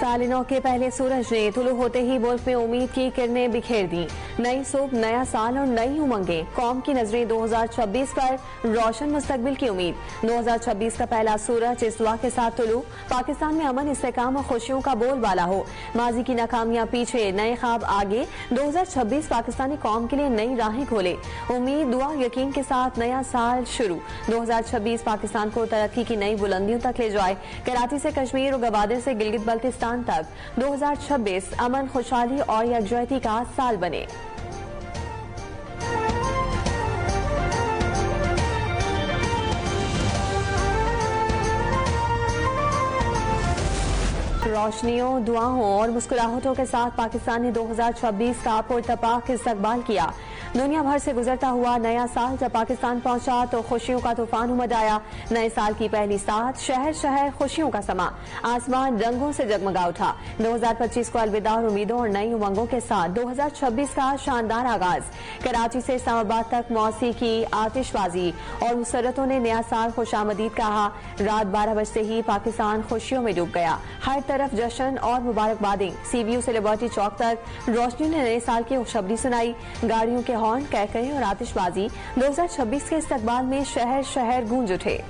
सालिनों के पहले सूरज ने तुलू होते ही मुल्क में उम्मीद की किरणें बिखेर दी। नई सुबह, नया साल और नई उमंगें। कौम की नजरें 2026 पर, रोशन मुस्तकबिल की उम्मीद। 2026 का पहला सूरज इस दुआ के साथ तुलू, पाकिस्तान में अमन, इस्तेकाम और खुशियों का बोलबाला हो। माजी की नाकामियां पीछे, नए ख्वाब आगे। 2026 पाकिस्तानी कौम के लिए नई राहें खोले। उम्मीद, दुआ, यकीन के साथ नया साल शुरू। 2026 पाकिस्तान को तरक्की की नई बुलंदियों तक ले जाए। कराची से कश्मीर और गवादर से गिलगित बल्तिस्तान तक 2026 अमन, खुशहाली और यकजहती का साल बने। रोशनियों, दुआओं और मुस्कुराहटों के साथ पाकिस्तान ने 2026 का पुरतपाक इस्तकबाल किया। दुनिया भर से गुजरता हुआ नया साल जब पाकिस्तान पहुंचा तो खुशियों का तूफान उमड़ आया। नए साल की पहली साथ, शहर शहर खुशियों का समा, आसमान रंगों से जगमगा उठा। 2025 को अलविदा और उम्मीदों और नई उमंगों के साथ 2026 का शानदार आगाज। कराची से इस्लामाबाद तक मौसीकी, आतिशबाजी और मुसर्रतों ने नया साल खुशामदीद कहा। रात 12 बजते ही पाकिस्तान खुशियों में डूब गया। हर तरफ जश्न और मुबारकबादें। सीबीयू से लिबर्टी चौक तक रोशनी ने नए साल की खुशखबरी सुनाई। गाड़ियों के हॉर्न, कहकहे और आतिशबाजी 2026 के इस्तकबाल में शहर शहर गूंज उठे।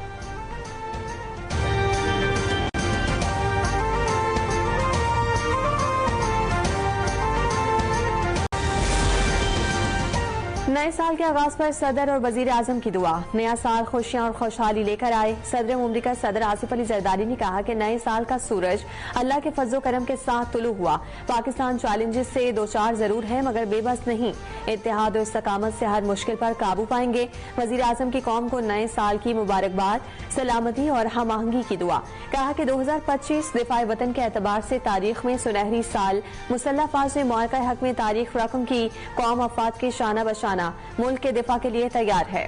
नए साल के आगाज पर सदर और वजीर आजम की दुआ। नया साल खुशियां और खुशहाली लेकर आए। सदर मुमलिकत सदर आसिफ अली जरदारी ने कहा कि नए साल का सूरज अल्लाह के फजलो करम के साथ तुलू हुआ। पाकिस्तान चैलेंजेस से दो चार जरूर है मगर बेबस नहीं। इत्तेहाद और इस्तकामत से हर मुश्किल पर काबू पाएंगे। वजीर आजम की कौम को नए साल की मुबारकबाद, सलामती और हम-आहंगी की दुआ। कहा कि 2025 दिफाए वतन के एतबार से तारीख में सुनहरी साल। मुसल्लह फाज ने मुआरका हक में तारीख रकम की। कौम अफवाद के शाना बशाना मुल्क के दिफा के लिए तैयार है।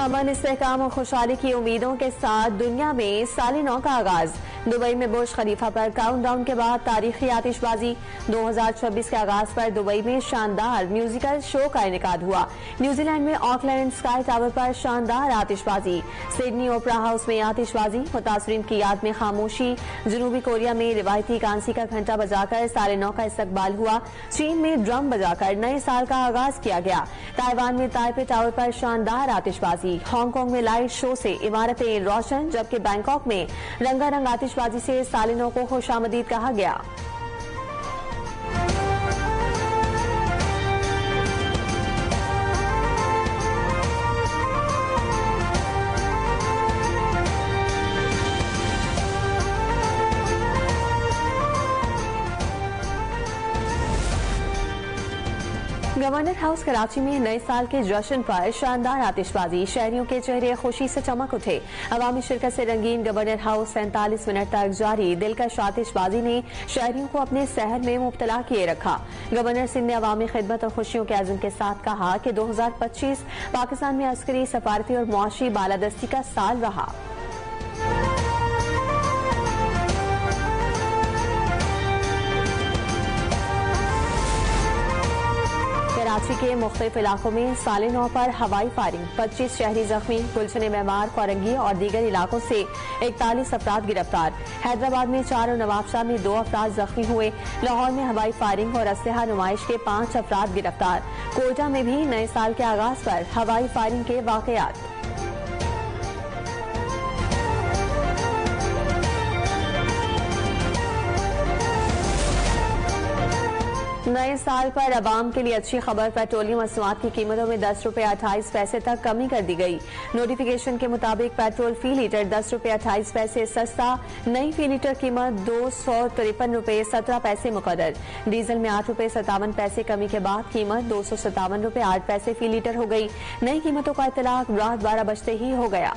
अमन, इस्तेहकाम और खुशहाली की उम्मीदों के साथ दुनिया में साल नौ का आगाज। दुबई में बुर्ज खलीफा पर काउंटडाउन के बाद तारीखी आतिशबाजी। 2026 के आगाज पर दुबई में शानदार म्यूजिकल शो का इनेकाद हुआ। न्यूजीलैंड में ऑकलैंड स्काई टावर पर शानदार आतिशबाजी। सिडनी ओपरा हाउस में आतिशबाजी। मुतासरीन की याद में खामोशी। जनूबी कोरिया में रिवायती कांसी का घंटा बजाकर साल नौ का इस्तकबाल हुआ। चीन में ड्रम बजाकर नए साल का आगाज किया गया। ताइवान में ताइपे टावर पर शानदार आतिशबाजी। हांगकांग में लाइट शो से इमारतें रोशन, जबकि बैंकॉक में रंगारंग आतिशबाजी से सालिनों को खुशामदीद कहा गया। गवर्नर हाउस कराची में नए साल के जश्न पर शानदार आतिशबाजी। शहरियों के चेहरे खुशी से चमक उठे। अवामी शिरकत से रंगीन गवर्नर हाउस 47 मिनट तक जारी दिलकश आतिशबाजी ने शहरियों को अपने सहर में मुब्तला किए रखा। गवर्नर सिंह ने अवामी खिदमत और खुशियों के अज़्म के साथ कहा कि 2025 पाकिस्तान में अस्करी, सफारती और मुआशी बालादस्ती का साल रहा। कराची के मुख्तलिफ इलाकों में साल नौ पर हवाई फायरिंग। 25 शहरी जख्मी। गुलशन मेमार, कोरंगी और दीगर इलाकों से 41 अफराद गिरफ्तार। हैदराबाद में 4 और नवाबशाह में 2 अफराद जख्मी हुए। लाहौर में हवाई फायरिंग और असलहा नुमाइश के 5 अफराद गिरफ्तार। कोयटा में भी नए साल के आगाज पर हवाई फायरिंग के वाकयात। नए साल पर अवाम के लिए अच्छी खबर। पेट्रोलियम मसनूआत की कीमतों में 10 रुपये 28 पैसे तक कमी कर दी गई। नोटिफिकेशन के मुताबिक पेट्रोल फी लीटर 10 रुपये 28 पैसे सस्ता। नई फी लीटर कीमत 253 रुपये 17 पैसे मुकर्रर। डीजल में 8 रुपये 57 पैसे कमी के बाद कीमत 257 रुपये 8 पैसे फी लीटर हो गई। नई कीमतों का इतलाक रात 12 बजते ही हो गया।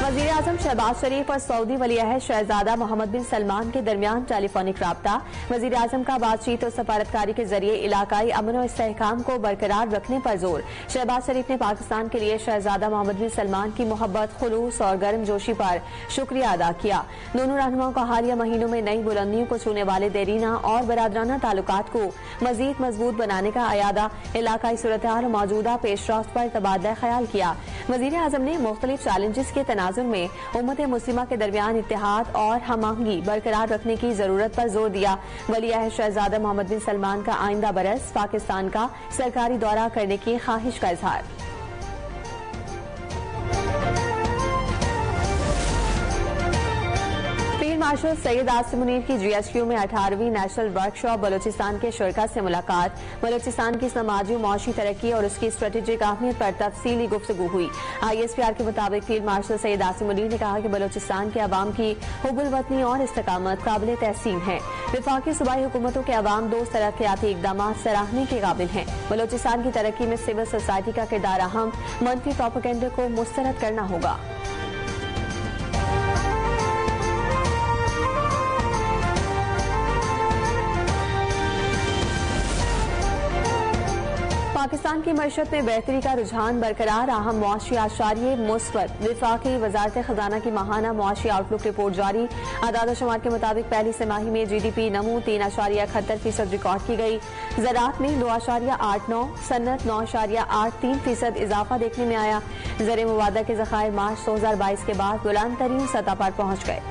वज़ीर-ए-आज़म शहबाज शरीफ और सऊदी वली-अहद शहजादा मोहम्मद बिन सलमान के दरमियान टेलीफोनिक राब्ता। वजीर आजम का बातचीत और सफारतकारी के जरिए इलाकाई अमन और इस्तेहकाम को बरकरार रखने पर जोर। शहबाज शरीफ ने पाकिस्तान के लिए शहजादा मोहम्मद बिन सलमान की मोहब्बत, खुलूस और गर्मजोशी पर शुक्रिया अदा किया। दोनों रहनुमाओं का हालिया महीनों में नई बुलंदियों को छूने वाले देरीना और बरादराना ताल्लुकात को मजीद मजबूत बनाने का अयादा, इलाकाई सूरत हाल और मौजूदा पेशरफ्त पर तबादला ख्याल किया। वजीर आजम ने मुख्तलिफ चैलेंजेस के तनाजुर में उम्मत मुस्लिमा के दरमियान इत्तेहाद और हमआहंगी बरकरार रखने की जरूरत पर जोर दिया। वली-अहद शहजादा मोहम्मद बिन सलमान का आइंदा बरस पाकिस्तान का सरकारी दौरा करने की ख्वाहिश का इजहार। मार्शल सैयद आसिम मुनीर की GSQ में 18वीं नेशनल वर्कशॉप बलोचिस्तान के शुरका से मुलाकात। बलोचिस्तान की समाजी मौशी तरक्की और उसकी स्ट्रेटेजिक अहमियत पर तफसीली गुफ्तगू हुई। ISPR के मुताबिक फील्ड मार्शल सैयद आसिम मुनीर ने कहा कि बलोचिस्तान के अवाम की हुब्बुल वतनी और इस्तकामत काबिल तहसीन है। विफाकी सूबाई हुकूमतों के अवाम दो तरक्याती इकदाम सराहने के काबिल हैं। बलोचिस्तान की तरक्की में सिविल सोसाइटी का किरदार अहम, मनफी प्रोपेगेंडा को मुस्तरद करना होगा। पाकिस्तान की मईशत में बेहतरी का रुझान बरकरार, अहम मुआशी आशारिये मुस्बत। विफाकी वजारत खजाना की माहाना मुआशी आउटलुक रिपोर्ट जारी। आदाद शुमार के मुताबिक पहली तिमाही में GDP नमू 3.71% रिकॉर्ड की गई। ज़राअत में 2.89, सन्नत 9.83% इजाफा देखने में आया। ज़र मुबादा के ज़खायर मार्च 2022 के बाद बुलंद तरीन सतह पर पहुंच गए।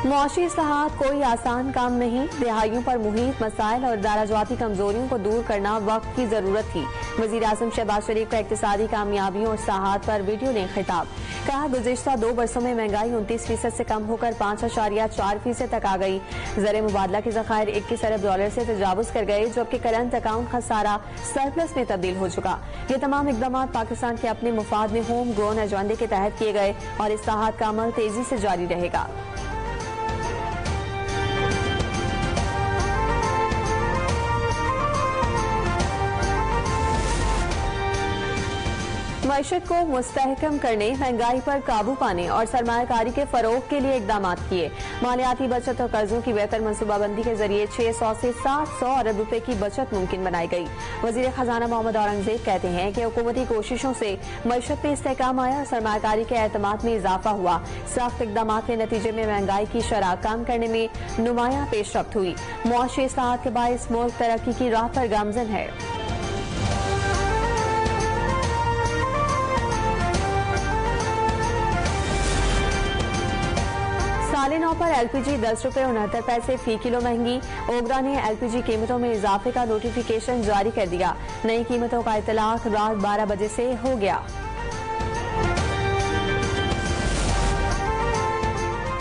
मुआशी इस्लाहात कोई आसान काम नहीं। दिहाइयों पर मुहित मसाइल और दाराजवाती कमजोरियों को दूर करना वक्त की जरूरत थी। वजीर आजम शहबाज शरीफ का इक्तिसादी कामयाबियों और इस्लाहात पर वीडियो ने खिताब। कहा, गुज़िश्ता 2 बरसों में महंगाई 29% से कम होकर 5.4% तक आ गई। ज़र मुबादला के ज़खायर $21 अरब से तजावुज कर गए, जबकि करंट अकाउंट खसारा सरप्लस में तब्दील हो चुका। ये तमाम इकदाम पाकिस्तान के अपने मुफाद में होम ग्रोन एजेंडे के तहत किए गए और इस्लाहात का अमल तेजी से जारी रहेगा। मईशत को मुस्तहकम करने, महंगाई पर काबू पाने और सरमायाकारी के फरोग के लिए इकदाम किए। मालियाती बचत और कर्जों की बेहतर मनसूबाबंदी के जरिए 600 से 700 अरब रुपए की बचत मुमकिन बनाई गई। वजीर खजाना मोहम्मद औरंगजेब कहते हैं कि हुकूमती कोशिशों से मईशत में इस्तेहकाम आया और सरमायाकारी के एतमाद में इजाफा हुआ। सख्त इकदाम के नतीजे में महंगाई की शरह कम करने में नुमाया पेशरफ्त हुई। मुआशी इस्लाहात के बाइस मुल्क तरक्की की राह पर गामजन है। साले 9 पर LPG 10 रुपए 69 पैसे फी किलो महंगी। ओगरा ने LPG कीमतों में इजाफे का नोटिफिकेशन जारी कर दिया। नई कीमतों का इतलाक रात 12 बजे से हो गया।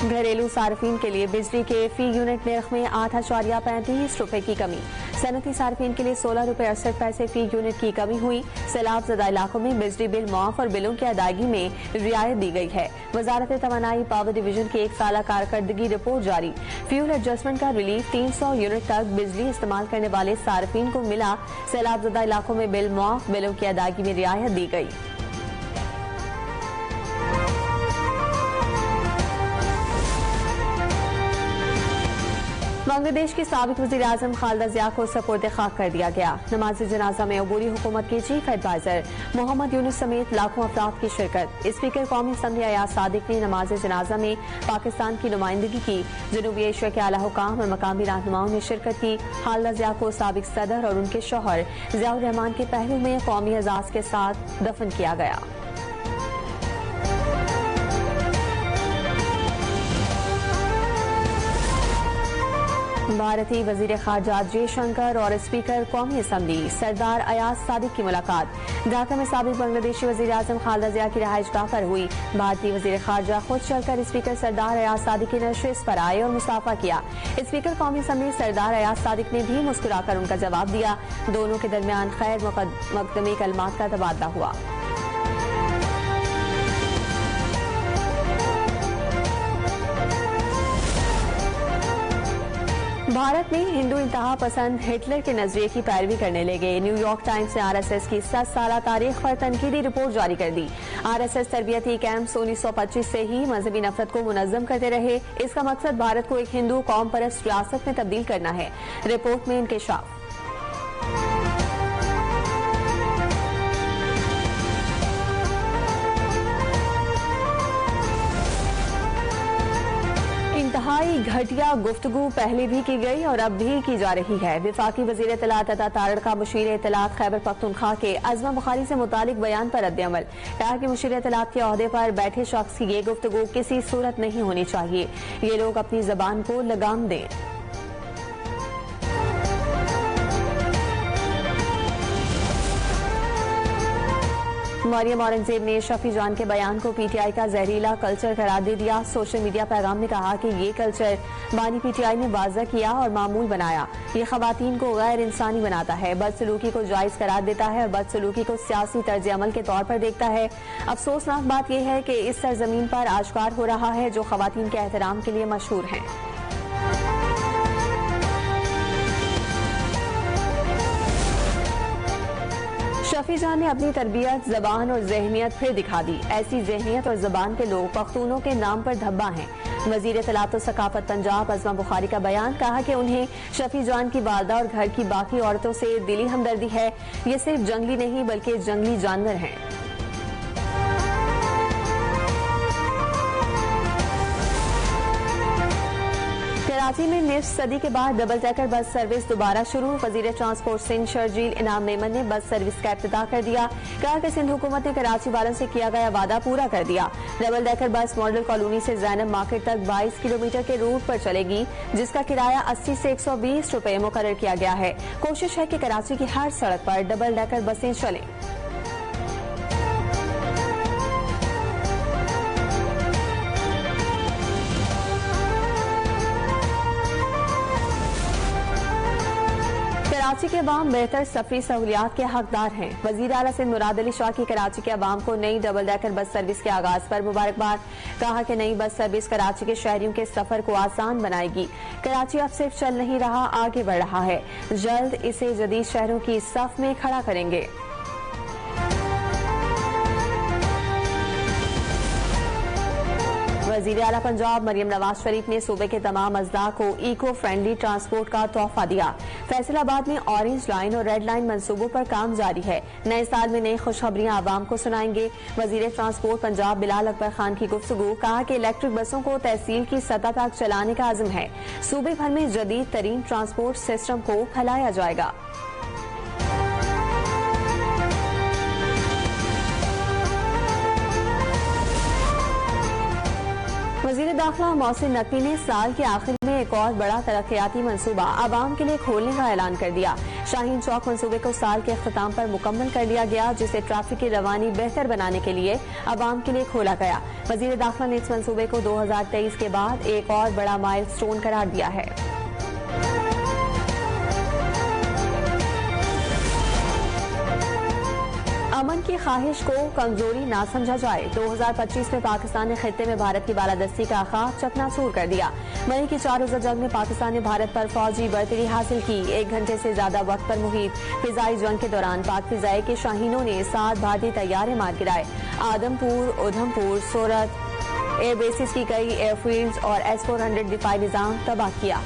घरेलू सार्फिन के लिए बिजली के फी यूनिट निर्ख में 8.35 रुपए की कमी। सनती सार्फिन के लिए 16 रुपए 68 पैसे फी यूनिट की कमी हुई। सैलाब ज़दा इलाकों में बिजली बिल माफ और बिलों की अदायगी में रियायत दी गई है। वजारत तवानाई पावर डिवीजन की 1 साला कारकर्दगी रिपोर्ट जारी। फ्यूल एडजस्टमेंट का रिलीफ 300 यूनिट तक बिजली इस्तेमाल करने वाले सार्फिन को मिला। सैलाब ज़दा इलाकों में बिल माफ, बिलों की अदायगी में रियायत दी गई। बांग्लादेश की साबिक वज़ीर आज़म खालिदा ज़िया को सपुर्द खाक कर दिया गया। नमाज जनाजा में अबूरी हुकूमत के चीफ एडवाइजर मोहम्मद यूनुस समेत लाखों अफराद की शिरकत। स्पीकर कौमी असम्बली अयाज सादिक ने नमाज जनाजा में पाकिस्तान की नुमाइंदगी की। जनूबी एशिया के आला हुकाम और मकामी रहनुमाओं ने शिरकत की। खालिदा ज़िया को साबिक सदर और उनके शौहर ज़ियाउर रहमान के पहलू में कौमी एजाज के साथ दफन किया गया। भारतीय वजीर खारजा जयशंकर और स्पीकर कौमी असम्बली सरदार अयाज सादिक की मुलाकात। ढाका में साबिक बांग्लादेशी वजीर आजम खालिदा ज़िया की रहायशगाह पर हुई। भारतीय वजीर खारजा खुद चलकर स्पीकर सरदार अयाज सादिक की नशिस्त पर आए और मुसाफा किया। स्पीकर कौमी असम्बली सरदार अयाज सादिक ने भी मुस्कुराकर उनका जवाब दिया। दोनों के दरमियान खैर मुकदमे कलमात का तबादला हुआ। भारत में हिंदू इंतहा पसंद हिटलर के नजरिए की पैरवी करने लगे। न्यूयॉर्क टाइम्स ने आरएसएस की 7 साल तारीख पर तनकीदी रिपोर्ट जारी कर दी। आरएसएस तरबियती कैंप्स 1925 से ही मजहबी नफरत को मुनज़्ज़म करते रहे। इसका मकसद भारत को एक हिंदू कौम परस्त रियासत में तब्दील करना है। रिपोर्ट में इंकशाफ। इंतहाई घटिया गुफ्तगू पहले भी की गई और अब भी की जा रही है। विफाकी वजीर इत्तलात अता तारड़का मुशीर इत्तलात खैबर पख्तूनख्वा के अज़मा बुखारी से मुतालिक बयान पर रद्द-ए-अमल। कहा कि मुशीर इत्तलात के ओहदे पर बैठे शख्स की ये गुफ्तगू किसी सूरत नहीं होनी चाहिए। ये लोग अपनी जबान को लगाम दें। मरियम औरंगजेब ने शफी जान के बयान को पीटीआई का जहरीला कल्चर करार दे दिया। सोशल मीडिया पैगाम में कहा कि ये कल्चर बानी पीटीआई ने वाज़ा किया और मामूल बनाया। ये खवातीन को गैर इंसानी बनाता है, बदसलूकी को जायज करार देता है और बदसलूकी को सियासी तर्ज अमल के तौर पर देखता है। अफसोसनाक बात यह है कि इस सरजमीन पर आश्कार हो रहा है जो खवातीन के एहतराम के लिए मशहूर हैं। शफी जान ने अपनी तरबियत, जबान और जहनियत फिर दिखा दी। ऐसी जहनियत और जबान के लोग पख्तूनों के नाम पर धब्बा हैं। वजीर इत्तलात और सकाफत पंजाब अज़मा बुखारी का बयान। कहा कि उन्हें शफी जान की वालदा और घर की बाकी औरतों से दिली हमदर्दी है। ये सिर्फ जंगली नहीं बल्कि जंगली जानवर हैं। कराची में निस्फ सदी के बाद डबल डेकर बस सर्विस दोबारा शुरू। वजीर ट्रांसपोर्ट सिंध शर्जील इनाम मेमन ने बस सर्विस का इफ्तिताह कर दिया। कहा कि सिंध हुकूमत ने कराची वालों से किया गया वादा पूरा कर दिया। Double decker bus model colony से जैनब मार्केट तक 22 किलोमीटर के रूट पर चलेगी, जिसका किराया 80 से 120 रुपए मुकर्रर किया गया है। कोशिश है कि कराची की हर सड़क पर डबल डेकर बसें चलें। कराची के अवाम बेहतर सफरी सहूलियात के हकदार हैं। वजीर आला सिंध मुराद अली शाह की कराची के अवाम को नई डबल डेकर बस सर्विस के आगाज पर मुबारकबाद। कहा कि नई बस सर्विस कराची के शहरियों के सफर को आसान बनाएगी। कराची अब सिर्फ चल नहीं रहा, आगे बढ़ रहा है। जल्द इसे जदीद शहरों की सफ में खड़ा करेंगे। वज़ीर आला पंजाब मरियम नवाज शरीफ ने सूबे के तमाम अजला को इको फ्रेंडली ट्रांसपोर्ट का तोहफा दिया। फैसलाबाद में ऑरेंज लाइन और रेड लाइन मंसूबों पर काम जारी है। नए साल में नई खुशखबरियां आवाम को सुनाएंगे। वज़ीर ट्रांसपोर्ट पंजाब बिलाल अकबर खान की गुफ्तगू। कहा कि इलेक्ट्रिक बसों को तहसील की सतह तक चलाने का अज़्म है। सूबे भर में जदीद तरीन ट्रांसपोर्ट सिस्टम को फैलाया जाएगा। वज़ीर दाखिला मोहसिन नकवी ने साल के आखिर में एक और बड़ा तरक्याती मंसूबा आवाम के लिए खोलने का ऐलान कर दिया। शाहीन चौक मंसूबे को साल के अख्ताम पर मुकम्मल कर लिया गया, जिसे ट्रैफिक की रवानी बेहतर बनाने के लिए आवाम के लिए खोला गया। वज़ीर दाखिला ने इस मंसूबे को 2023 के बाद एक और बड़ा माइलस्टोन करार दिया है। अमन की ख्वाहिश को कमजोरी ना समझा जाए। 2025 में पाकिस्तान ने खित्ते में भारत की बालादस्ती का ख्वाब चकनाचूर कर दिया। मई की 4 रोजा जंग में पाकिस्तान ने भारत पर फौजी बढ़तरी हासिल की। 1 घंटे से ज्यादा वक्त पर मुहित फिजाई जंग के दौरान पाक फिजाई के शाहीनों ने 7 भारतीय तैयारे मार गिराए। आदमपुर, उधमपुर, सूरत एयरबेसिस की कई एयरफील्ड्स और S-400 दिफाई निजाम तबाह किया।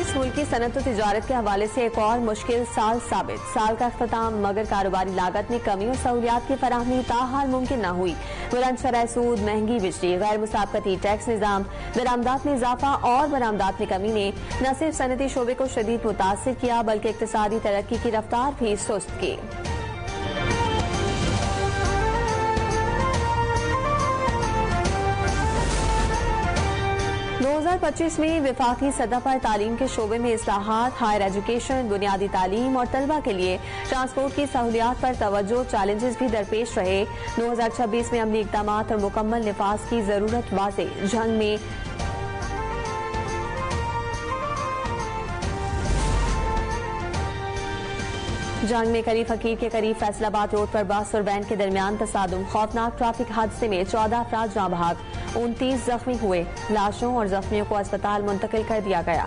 मुल्क की सनत और तिजारत के हवाले से एक और मुश्किल साल साबित। साल का अख्ताम मगर कारोबारी लागत में कमी और सहूलियात की फराहमी ताहाल मुमकिन न हुई। बुलंद शरह सूद, महंगी बिजली, गैर मुसाबकती टैक्स निजाम, दरामदात में इजाफा और बरामदात में कमी ने न सिर्फ सनती शोबे को शदीद मुतासिर किया बल्कि इक्तिसादी तरक्की की रफ्तार भी सुस्त की। 2025 में विफाकी सतह पर तालीम के शोबे में इस्लाहात, हायर एजुकेशन, बुनियादी तालीम और तलबा के लिए ट्रांसपोर्ट की सहूलियात पर तवज्जो, चैलेंजेस भी दरपेश रहे। 2026 में अमली इक़दामात और मुकम्मल निफाज की जरूरत वाज़ेह। जंग में जंग में करीब फकीर के करीब फैसलाबाद रोड पर बस और वैन के दरमियान तसादुम, खौफनाक ट्रैफिक हादसे में 14 अफराद जाँ बहक, 29 जख्मी हुए। लाशों और जख्मियों को अस्पताल मुंतकिल कर दिया गया।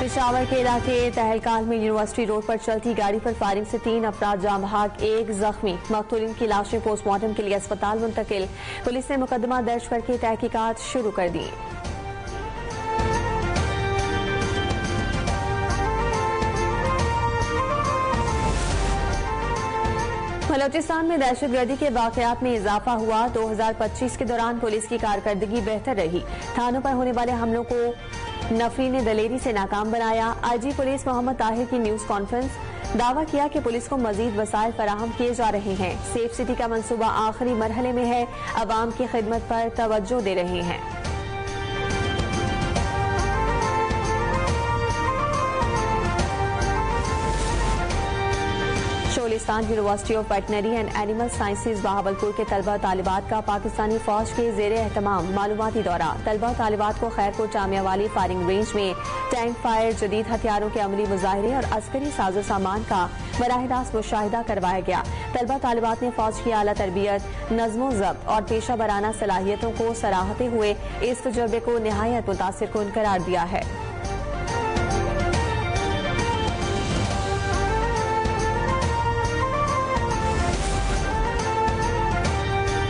पेशावर के इलाके तहलकाल में यूनिवर्सिटी रोड पर चलती गाड़ी पर फायरिंग से 3 अफराद जाँ बहक, 1 जख्मी। मकतूलिन की लाशें पोस्टमार्टम के लिए अस्पताल मुंतकिल। पुलिस ने मुकदमा दर्ज करके तहकीकात शुरू कर दी। बलोचिस्तान में दहशतगर्दी के वाकयात में इजाफा हुआ। 2025 के दौरान पुलिस की कारकर्दगी बेहतर रही। थानों पर होने वाले हमलों को नफरी ने दलेरी से नाकाम बनाया। आईजी पुलिस मोहम्मद ताहिर की न्यूज कॉन्फ्रेंस, दावा किया कि पुलिस को मजीद वसाइल फराहम किए जा रहे हैं। सेफ सिटी का मंसूबा आखिरी मरहले में है। अवाम की खिदमत पर तवज्जो दे रहे हैं। Cholistan university of veterinary and animal sciences Bahawalpur के तलबा तालिबात का पाकिस्तानी फौज के जेरे एहतमाम मालूमाती दौरा। तलबा तालिबात को खैरपुर जामियावाली फायरिंग रेंज में टैंक फायर, जदीद हथियारों के अमली मुजाहरे और अस्करी साजो सामान का बराह रास्त मुशाहिदा करवाया गया। तलबा तालिबात ने फौज की आला तरबियत, नज़्मो ज़ब्त और पेशा वराना सलाहियतों को सराहते हुए इस तजुर्बे को निहायत मुतासिरकुन करार दिया है।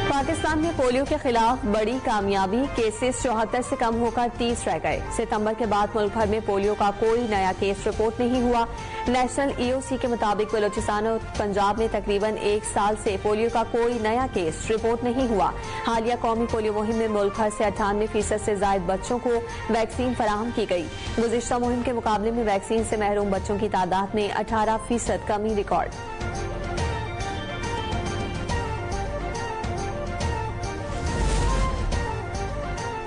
पाकिस्तान में पोलियो के खिलाफ बड़ी कामयाबी, केसेस 74 से कम होकर 30 रह गए। सितंबर के बाद मुल्क भर में पोलियो का कोई नया केस रिपोर्ट नहीं हुआ। नेशनल EOC के मुताबिक बलोचिस्तान और पंजाब में तकरीबन 1 साल से पोलियो का कोई नया केस रिपोर्ट नहीं हुआ। हालिया कौमी पोलियो मुहिम में मुल्क भर से 98% से जायद बच्चों को वैक्सीन फराहम की गई। गुज़िश्ता मुहिम के मुकाबले में वैक्सीन से महरूम बच्चों की तादाद में 18% कमी रिकॉर्ड।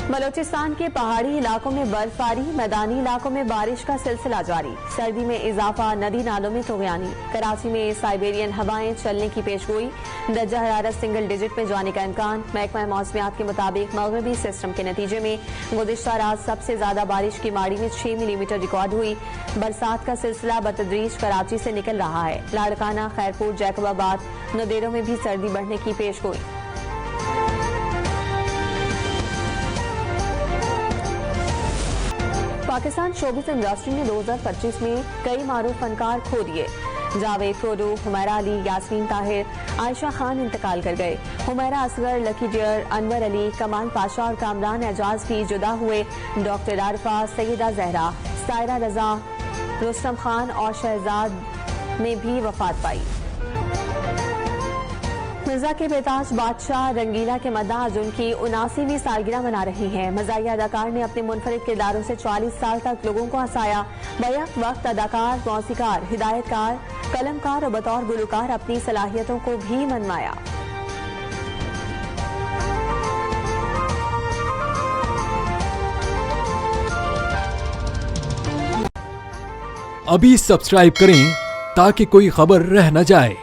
बलोचिस्तान के पहाड़ी इलाकों में बर्फबारी, मैदानी इलाकों में बारिश का सिलसिला जारी। सर्दी में इजाफा, नदी नालों में तूफ़ानी। कराची में साइबेरियन हवाएं चलने की पेशगोई। दर्जा हरारत सिंगल डिजिट में जाने का इम्कान। महकमा मौसमियात के मुताबिक मगरबी सिस्टम के नतीजे में गुज़िश्ता रात सबसे ज्यादा बारिश की माड़ी में 6 मिलीमीटर रिकॉर्ड हुई। बरसात का सिलसिला बतदरीज कराची से निकल रहा है। लाड़काना, खैरपुर, जैकबाबाद, नदेरों में भी सर्दी बढ़ने की पेशगोई। पाकिस्तान शोबिस इंडस्ट्री ने 2025 में कई मारूफ फनकार खो दिए। जावेद प्रोडो, हुमैरा अली, यास्मीन ताहिर, आयशा खान इंतकाल कर गए। हुमैरा असगर, लकी डियर, अनवर अली, कमाल पाशा और कामरान एजाज भी जुदा हुए। डॉक्टर आरिफा, सैयदा जहरा, सायरा रजा, रुस्तम खान और शहजाद ने भी वफात पाई। मिर्जा के बेताज बादशाह रंगीला के मद्दा आज उनकी 79वीं सालगिरह मना रही हैं। मज़ाहिया अदाकार ने अपने मुनफरिद किरदारों से 40 साल तक लोगों को हंसाया। बैक वक्त अदाकार, मौसीकार, हिदायतकार, कलमकार और बतौर गुलकार अपनी सलाहियतों को भी मनमाया। अभी सब्सक्राइब करें ताकि कोई खबर रह न जाए।